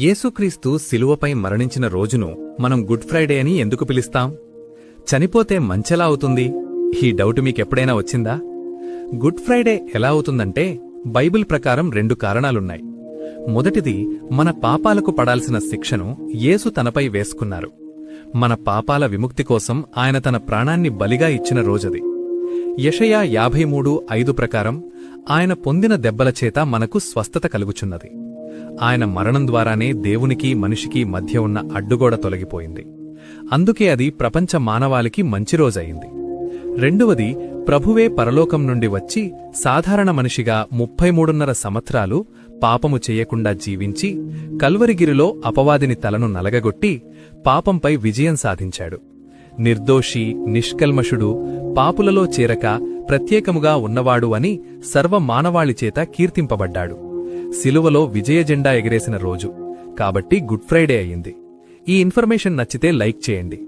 యేసుక్రీస్తు శిలువపై మరణించిన రోజును మనం గుడ్ ఫ్రైడే అని ఎందుకు పిలుస్తాం? చనిపోతే మంచెలా అవుతుంది? ఈ డౌట్ మీకెప్పుడైనా వచ్చిందా? గుడ్ ఫ్రైడే ఎలా అవుతుందంటే, బైబిల్ ప్రకారం 2 కారణాలున్నాయి. మొదటిది, మన పాపాలకు పడాల్సిన శిక్షను యేసు తనపై వేసుకున్నారు. మన పాపాల విముక్తి కోసం ఆయన తన ప్రాణాన్ని బలిగా ఇచ్చిన రోజది. యెషయా 53:5 ప్రకారం ఆయన పొందిన దెబ్బల చేత మనకు స్వస్థత కలుగుచున్నది. ఆయన మరణం ద్వారానే దేవునికి మనిషికి మధ్య ఉన్న అడ్డుగోడ తొలగిపోయింది. అందుకే అది ప్రపంచ మానవాళికి మంచి రోజయింది. రెండవది, ప్రభువే పరలోకం నుండి వచ్చి సాధారణ మనిషిగా 33.5 సంవత్సరాలు పాపము చెయ్యకుండా జీవించి కల్వరిగిరిలో అపవాదిని తలను నలగగొట్టి పాపంపై విజయం సాధించాడు. నిర్దోషి, నిష్కల్మషుడు, పాపులలో చేరక ప్రత్యేకముగా ఉన్నవాడు అని సర్వ మానవాళిచేత కీర్తింపబడ్డాడు. శిలువలో విజయజెండా ఎగిరేసిన రోజు కాబట్టి గుడ్ ఫ్రైడే అయింది. ఈ ఇన్ఫర్మేషన్ నచ్చితే లైక్ చేయండి.